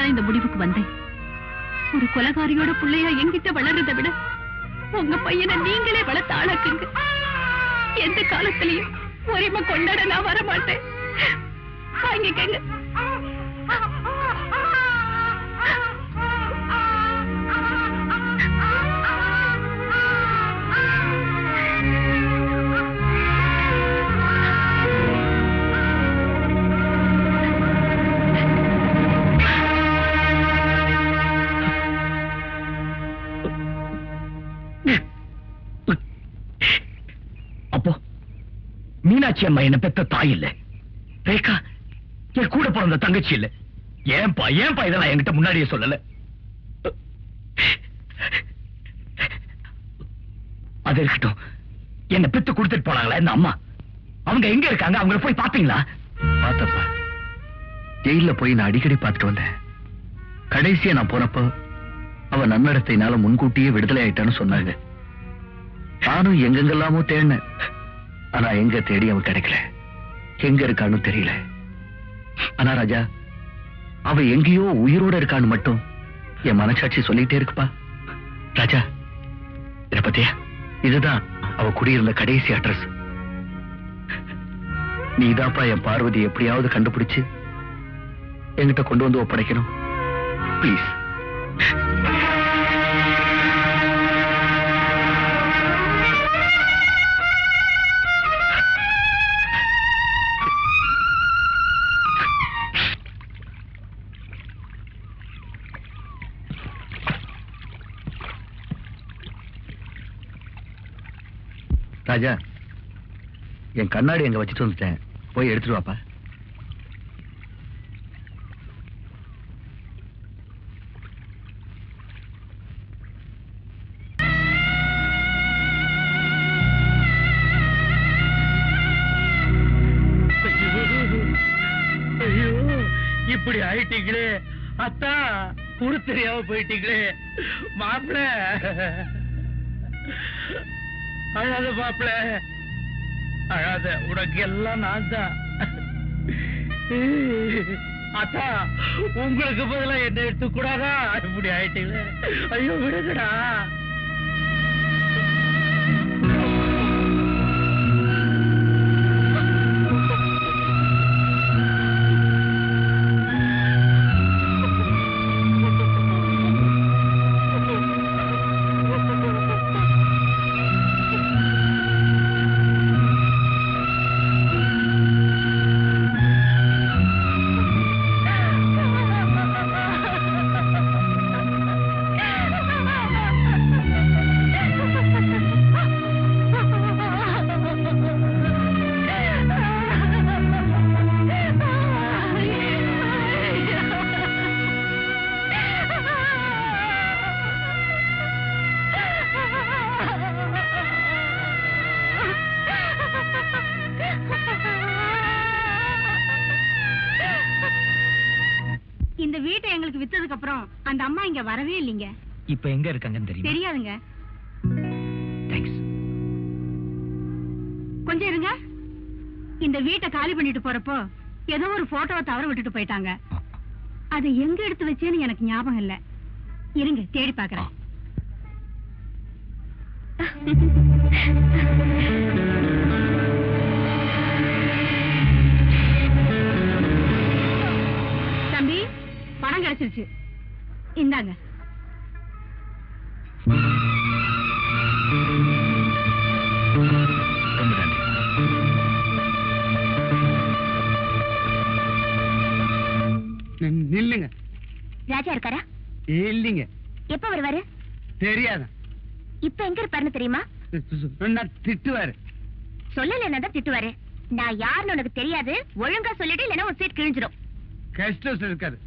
தான் இந்த முடிவுக்கு வந்தேன். ஒரு கொலைகாரியோட பிள்ளையா என்கிட்ட வளர்றதை விட உங்க பையனை நீங்களே வளர்த்து ஆளாக்குங்க. எந்த காலத்திலையும் உரிமை கொண்டாட நான் வர மாட்டேன். வாங்கிக்கங்க. அப்போ மீனாட்சி அம்மா என்ன பெத்த தாய் இல்ல, ரேகா என் கூட பிறந்த தங்கச்சி இல்ல. ஏன்பா இதெல்லாம் என்கிட்ட முன்னாடியே சொல்லல? அது இருக்கட்டும், என்ன பெத்து கொடுத்துட்டு போனாங்களா இந்த அம்மா? அவங்க எங்க இருக்காங்க? அவங்கள போய் பாத்தீங்களா? பார்த்தப்பா, ஜெயில போய் நான் அடிக்கடி பார்த்துட்டு வந்தேன். கடைசியா நான் போனப்போ அவ நன்னடத்தையினால முன்கூட்டியே விடுதலை ஆயிட்டான்னு சொன்னாங்க. நானும் எங்கெங்கெல்லாமோ தேடினேன். ஆனா எங்க தேடி அவன் கிடைக்கல. எங்க இருக்கான்னு தெரியல. ஆனா ராஜா, அவ எங்கேயோ உயிரோட இருக்கான்னு மட்டும் என் மனசாட்சி சொல்லிட்டே இருக்குப்பா. ராஜா, இத பத்தியா? இதுதான் அவ குடியிருந்த கடைசி அட்ரஸ். நீதாப்பா என் பார்வதி எப்படியாவது கண்டுபிடிச்சு என்கிட்ட கொண்டு வந்து ஒப்படைக்கணும். பிளீஸ். ராஜா, என் கண்ணாடி எங்க வச்சுட்டு வந்துட்டேன், போய் எடுத்துட்டு வாப்பா. இப்படி ஆயிட்டீங்களே அத்தா, கூட தெரியாம போயிட்டீங்களே மாப்பிள. அழாத மாப்பிள, அழாத. உனக்கு எல்லாம் நான் தான். அத்தா, உங்களுக்கு பதிலா என்ன எடுத்துக்கூடாதா? இப்படி ஆயிட்டீங்களே. ஐயோ விடுங்கடா. இந்த வீட்டை எங்களுக்கு வித்ததுக்கு அப்புறம் அந்த அம்மா இங்க வரவே இல்லைங்க. இப்ப எங்க இருக்காங்கன்னு தெரியும்? தெரியாதுங்க. தேங்க்ஸ். கொஞ்சம் இருங்க. இந்த வீட்டை காலி பண்ணிட்டு போறப்போ ஏதோ ஒரு போட்டோவை தவற விட்டுட்டு போயிட்டாங்க. அதை எங்க எடுத்து வச்சேன்னு எனக்கு ஞாபகம் இல்ல. இருங்க, தேடி பாக்குறேன். தம்பி, பணம் கிடைச்சிருச்சு, இந்தாங்க. நில்லுங்க. ராஜா இருக்காரா? இல்லைங்க. எப்ப வருவாரு? தெரியாத. இப்ப எங்க இருப்பாருன்னு தெரியுமா? திட்டுவாரு. சொல்லல என்னதான் திட்டுவாரு. நான் யாருன்னு உனக்கு தெரியாது. ஒழுங்கா சொல்லிட்டு இல்லைன்னா ஒரு சீட் கிழிஞ்சிடும். கெஸ்ட் ஹவுஸ் இருக்காரு.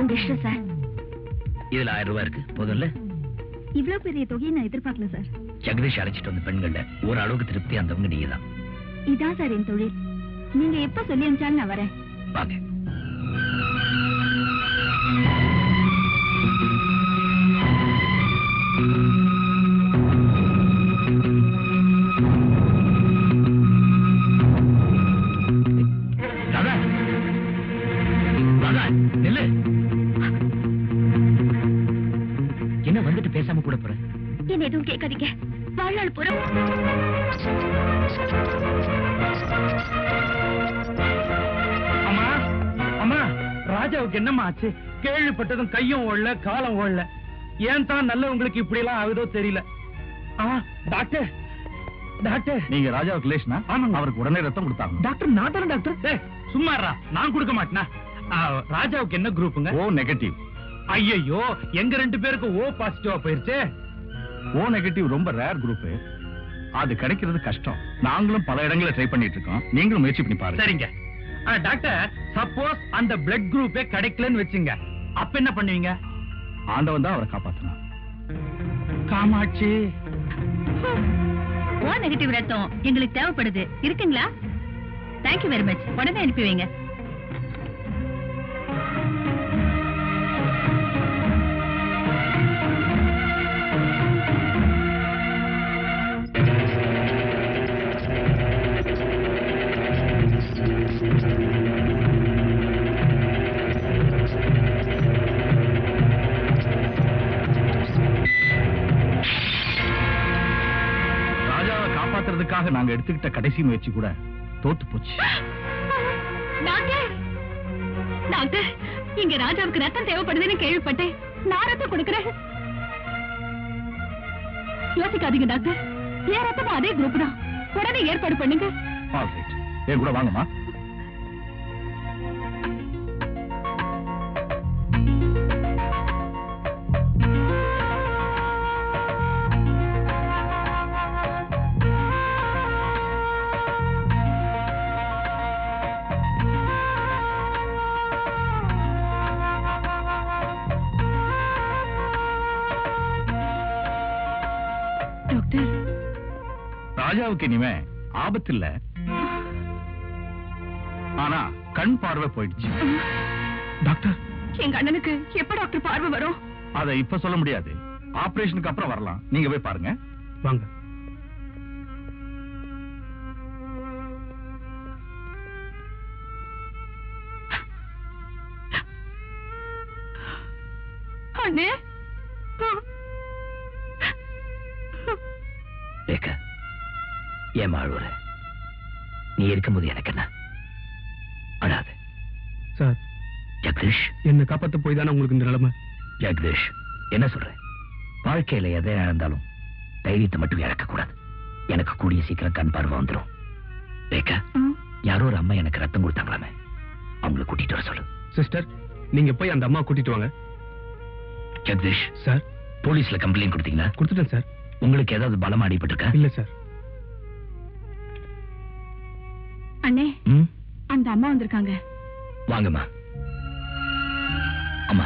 உங்க இஷ்டம் சார். இதுல 1000 ரூபாய் இருக்கு, போதும்ல? இவ்வளவு பெரிய தொகையை நான் எதிர்பார்க்கல சார். ஜெகதீஷ் அழைச்சிட்டு வந்த பெண்கள்ல ஒரு அளவுக்கு திருப்தி அந்தவங்க நீங்க தான். இதான் சார் என் தொழில். நீங்க எப்ப சொல்லி அனுப்பிச்சாலும் நான் வரேன். வாங்க. ராதா, ராதா, நில்லு. என்ன வந்துட்டு பேசாம கூட போற? என்ன எதுவும் கேட்காதீங்க. வாழ்நாள் பூரா அம்மா, அம்மா, ராஜாவுக்கு என்னம்மா ஆச்சு? கேள்விப்பட்டதும் கையும் ஓடல, காலம் ஓடல. ஏன் தான் நல்லவங்களுக்கு இப்படி எல்லாம் ஆகுதோ தெரியல. டாக்டர், டாக்டர், நீங்க ராஜாவுக்கு ரிலேஷனா? ஆமாங்க. அவருக்கு உடனே ரத்தம் கொடுத்தாங்க. டாக்டர் நான் தானே டாக்டர். சும்மாறா, நான் கொடுக்க மாட்டேனா? ராஜாவுக்கு என்ன குரூப்புங்க? ஓ நெகட்டிவ். ஐயோ, எங்க 2 பேருக்கு ஓ பாசிட்டிவா போயிருச்சு. ஓ நெகட்டிவ் ரொம்ப ரேர் குரூப். அது கிடைக்கிறது கஷ்டம். நாங்களும் பல இடங்களை ட்ரை பண்ணிட்டு இருக்கோம். நீங்களும் முயற்சி பண்ணி பாருங்க. சரிங்க. டாக்டர், சப்போஸ் அந்த பிளட் குரூப்பே கிடைக்கலன்னு வெச்சுங்க, அப்ப என்ன பண்ணுவீங்க? ஆண்டவன் தான் அவரை காப்பாத்தணும். காமாட்சி, ஓ நெகட்டிவ் ரத்தம் எங்களுக்கு தேவைப்படுது. இருக்குங்களா? Thank you very much. உடனே அனுப்பி வைங்க. ராஜாவை காப்பாத்துறதுக்காக நாங்க எடுத்துக்கிட்ட கடைசி முயற்சி கூட தோத்து போச்சு. டாக்டர், டாக்டர், இங்க ராஜாவுக்கு ரத்தம் தேவைப்படுதுன்னு கேள்விப்பட்டேன். நான் ரத்தம் கொடுக்கிறேன். யோசிக்காதீங்க டாக்டர். என் ரத்தமும் அதே குரூப் தான். உடனே ஏற்பாடு பண்ணுங்க. ஆல்ரைட், என் கூட வாங்கம்மா. டாக்டர், ராஜாவுக்கு இனிமே ஆபத்து இல்ல. ஆனா கண் பார்வை போயிடுச்சு. டாக்டர், எங்க அண்ணனுக்கு எப்ப டாக்டர் பார்வை வரும்? அதை இப்ப சொல்ல முடியாது. ஆபரேஷனுக்கு அப்புறம் வரலாம். நீங்க போய் பாருங்க. வாங்க. அண்ணே, ஏன் அழுவுற? நீ இருக்கும்போது எனக்கு என்ன? அழாது. சார், ஜெகதீஷ், என்ன காப்பாத்த போய் தானே உங்களுக்கு இந்த நிலைமை. ஜெகதீஷ், என்ன சொல்ற? வாழ்க்கையில எதை இழந்தாலும் தைரியத்தை மட்டும் இழக்க கூடாது. எனக்கு கூடிய சீக்கிரம் கண் பார்வை வந்துடும். ரேகா, யாரோ ஒரு அம்மா எனக்கு ரத்தம் கொடுத்தாங்களாமே, அவங்களை கூட்டிட்டு வர சொல்லு. சிஸ்டர், நீங்க போய் அந்த அம்மா கூட்டிட்டு வாங்க. ஜெகதீஷ் சார், போலீஸ்ல கம்ப்ளைண்ட் கொடுத்தீங்களா? கொடுத்துட்டேன் சார். உங்களுக்கு ஏதாவது பலமா அடிபட்டிருக்கா? இல்ல சார். அண்ணே, ம், அந்த அம்மா வந்திருக்காங்க. வாங்கம்மா. அம்மா,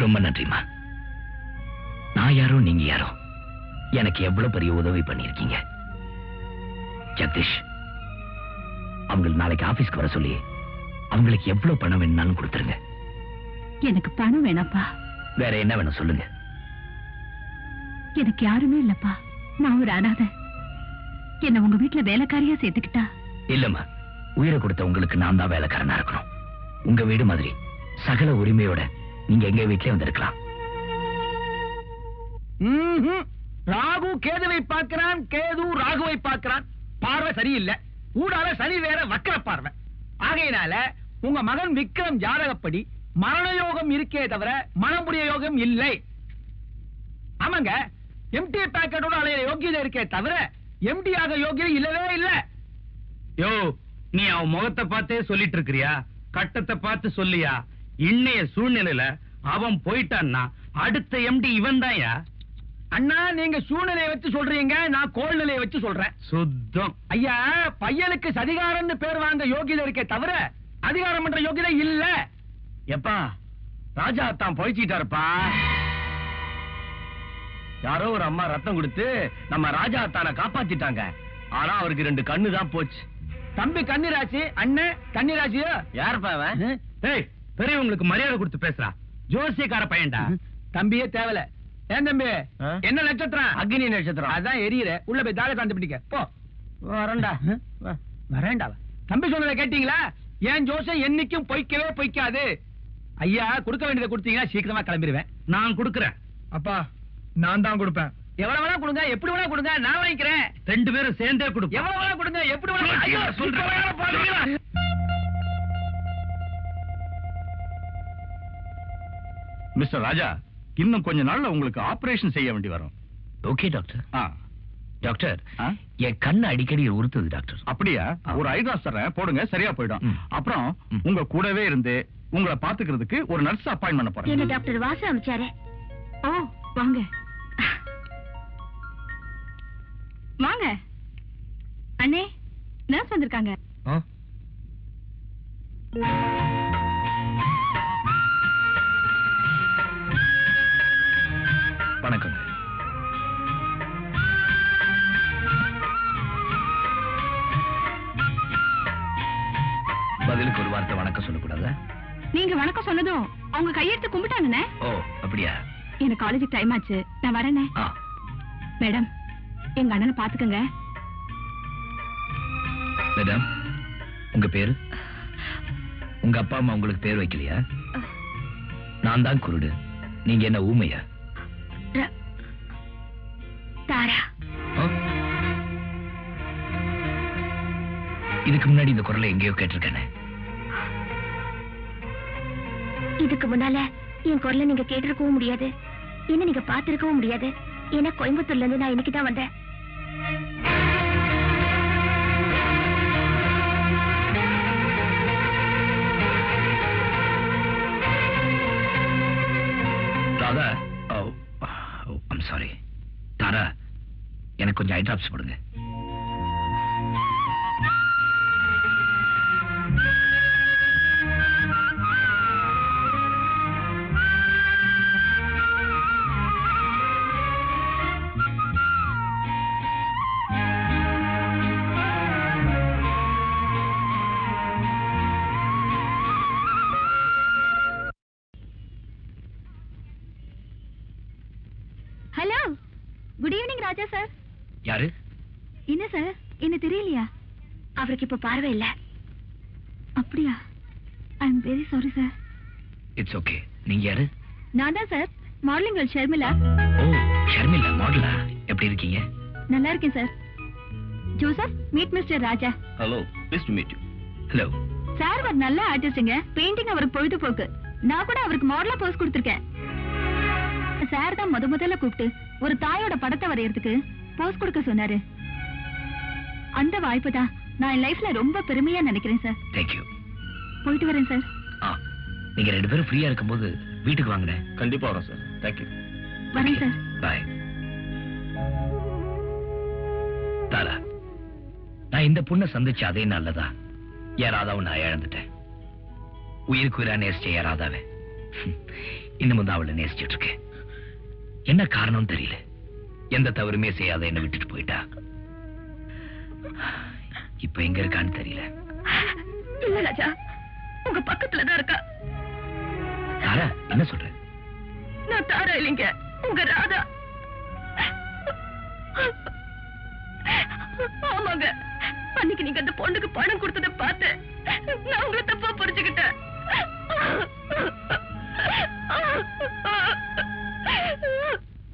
ரொம்ப நன்றிம்மா. நான் யாரோ நீங்க யாரோ, எனக்கு எவ்வளவு பெரிய உதவி பண்ணிருக்கீங்க. ஜெகதீஷ், அவங்களுக்கு நாளைக்கு ஆபீஸ்க்கு வர சொல்லி அவங்களுக்கு எவ்வளவு பணம் வேணும்னாலும் கொடுத்துருங்க. எனக்கு பணம் வேணாப்பா. வேற என்ன வேணும் சொல்லுங்க. எனக்கு யாருமே இல்லப்பா. நான் ஒரு அனாதை. என்ன உங்க வீட்டுல வேலைக்காரியா சேர்த்துக்கிட்டா? இல்லம்மா, உயிரை கொடுத்த உங்களுக்கு நான் தான் வேலைக்காரனா இருக்கணும். உங்க வீடு மாதிரி சகல உரிமையோட நீங்க எங்க வீட்லயே வந்திருக்கலாம். ராகு கேதுவை பார்க்கிறான், கேது ராகுவை பார்க்கிறான். பார்வை சரியில்லை. கூடால சனி வேற வக்கர பார்வை. ஆகையினால உங்க மகன் விக்ரம் ஜாதகப்படி மரண யோகம் இருக்கே தவிர மனமுடிய யோகம் இல்லை. ஆமாங்க, எம்டி பேக்கெட்டோட அலைய யோகியதை இருக்கே தவிர எம்டி ஆக யோகியம் இல்லவே இல்ல. யோ, நீ அவன் முகத்தை பார்த்தே சொல்லிட்டு இருக்கிறியா? கட்டத்தை பார்த்து சொல்லியா? இன்னைய சூழ்நிலையில அவன் போயிட்டான்னா அடுத்த எம்டி இவன் தான்யா. அண்ணா, நீங்க சூழ்நிலையை வச்சு சொல்றீங்க, நான் கோல்நிலையை வச்சு சொல்றேன். சுத்தம். ஐயா, பையனுக்கு சதிகாரம்னு பேர் வாங்க யோகிதை இருக்கே தவிர அதிகாரம் பண்ற யோகிதை இல்ல. எப்பா, ராஜா தான் பொழைச்சிட்டாருப்பா. யாரோ ஒரு அம்மா ரத்தம் கொடுத்து நம்ம ராஜா தான காப்பாத்திட்டாங்க. ஆனா அவருக்கு 2 கண்ணு தான் போச்சு. தம்பி கன்னிராசி, அண்ணன் கன்னிராசியோ? யாருப்பா அவன்? ஏய், பெரியவங்களுக்கு மரியாதை கொடுத்து பேசுறா. ஜோசியக்கார பையன்டா. தம்பியே தேவல. ஏன் தம்பி, என்ன நட்சத்திரம்? அக்னி நட்சத்திரம். அதான் எரியற. உள்ள போய் தாக சாந்தி பிடிக்க போ. வரண்டா. வரேன்டா. தம்பி சொன்னதை கேட்டீங்களா? ஏன் ஜோசியம் என்னைக்கும் பொய்க்கவே பொய்க்காது. ஐயா, கொடுக்க வேண்டியதை கொடுத்தீங்கன்னா சீக்கிரமா கிளம்பிடுவேன். நான் கொடுக்கிறேன். அப்பா, நான் தான் கொடுப்பேன். எவ்வளவு வேணா கொடுங்க, எப்படி வேணா கொடுங்க, நான் வாங்கிக்கிறேன். 2 பேரும் சேர்ந்தே கொடுப்போம். எவ்வளவு வேணா கொடுங்க, எப்படி வேணா. ஐயோ, சொல்றேன். மிஸ்டர் ராஜா, இன்னும் கொஞ்ச நாள்ல உங்களுக்கு ஆபரேஷன் செய்ய வேண்டி வரும். Okay doctor. டாக்டர், ஆ? என் கண்ணு அடிக்கடி உறுத்துது டாக்டர். அப்படியா? ஒரு ஐ டிராப்ஸ் தரேன், போடுங்க, சரியா போயிடும். ம். அப்புறம் ம். உங்க கூடவே இருந்து உங்களை பாத்துக்கிறதுக்கு ஒரு நர்ஸ் அப்பாயின்ட் பண்ண போறேன். என்ன டாக்டர் வாசு அனுப்பிச்சாரு. ஓ, வாங்க வாங்க. அண்ணே, நர்ஸ் வந்திருக்காங்க. வணக்கம். பதிலுக்கு ஒரு வார்த்தை வணக்கம் சொல்லக்கூடாதா? நீங்க வணக்கம் சொன்னதும் அவங்க கையெடுத்து கும்பிட்டாங்கண்ணே. ஓ, அப்படியா? எனக்கு காலேஜுக்கு டைம் ஆச்சு, நான் வரேனே. ஆ, மேடம், எங்க அண்ணனை பாத்துக்கங்க. மேடம், உங்க பேரு? உங்க அப்பா அம்மா உங்களுக்கு பேர் வைக்கலையா? நான் தான் குருடு, நீங்க என்ன ஊமையா? தாரா. ஆ? இதுக்கு முன்னாடி இந்த குரலை எங்கேயோ கேட்டிருக்கேனே. இதுக்கு முன்னால என் குரலை நீங்க கேட்டிருக்கவும் முடியாது, என்ன நீங்க பார்த்திருக்கவும் முடியாது. ஏன்னா கோயம்புத்தூர்ல இருந்து நான் இன்னைக்கு தான் வந்தேன். Radha, I'm sorry. தாரா, எனக்கு கொஞ்சம் ஐ டிராப்ஸ் போடுங்க. ஹலோ, குட் ஈவினிங் ராஜா சார். யாரு? என்ன சார், என்ன தெரியலையா? அவருக்கு இப்ப பார்வை இல்ல. அப்படியா? I am very sorry sir. It's okay. நீங்க யாரு? நான் தான் சார், மாடலிங் கேர்ள் ஷர்மிளா. ஓ, ஷர்மிளா மாடலா? எப்படி இருக்கீங்க? நல்லா இருக்கேன் sir. Joseph, meet mister Raja. Hello, please to meet you. Hello. Sir ஒரு நல்ல ஆர்டிஸ்டுங்க. பெயிண்டிங் அவருக்கு பொழுதுபோக்கு. நான் கூட அவருக்கு மாடலா போஸ் கொடுத்திருக்கேன். சார் தான் முதல்ல கூப்பிட்டு ஒரு தாயோட படத்தை வரையறதுக்கு போஸ் கொடுக்க சொன்னாரு. அந்த வாய்ப்பு தான் நான் என் லைஃப்ல ரொம்ப பெருமையா நினைக்கிறேன் சார். Thank you. போயிட்டு வரேன் சார். நீங்க 2 பேரும் ஃப்ரீயா இருக்கும்போது வீட்டுக்கு வாங்குறேன். கண்டிப்பா வரோம் சார். Thank you. வரேன் சார். பாய். தாரா, நான் இந்த பொண்ணை சந்திச்ச அதே நல்லதா யாராவது நான் இழந்துட்டேன். உயிருக்கு உயிரா நேசிச்ச யாராதாவே இன்னமும் தான் அவளை நேசிச்சுட்டு இருக்கேன். என்ன காரணம் தெரியல. எந்த தவறுமே செய்யாத என்ன விட்டுட்டு போயிட்டா. இப்ப எங்க இருக்கான்னு தெரியல. இல்ல ராஜா, உங்க பக்கத்துல தான் இருக்கா. தாரா, என்ன சொல்ற? நான் தாரா இல்லைங்க, உங்க ராதா. ஆமாங்க, அன்னைக்கு நீங்க அந்த பொண்ணுக்கு பணம் கொடுத்ததை பார்த்து நான் உங்களை தப்பா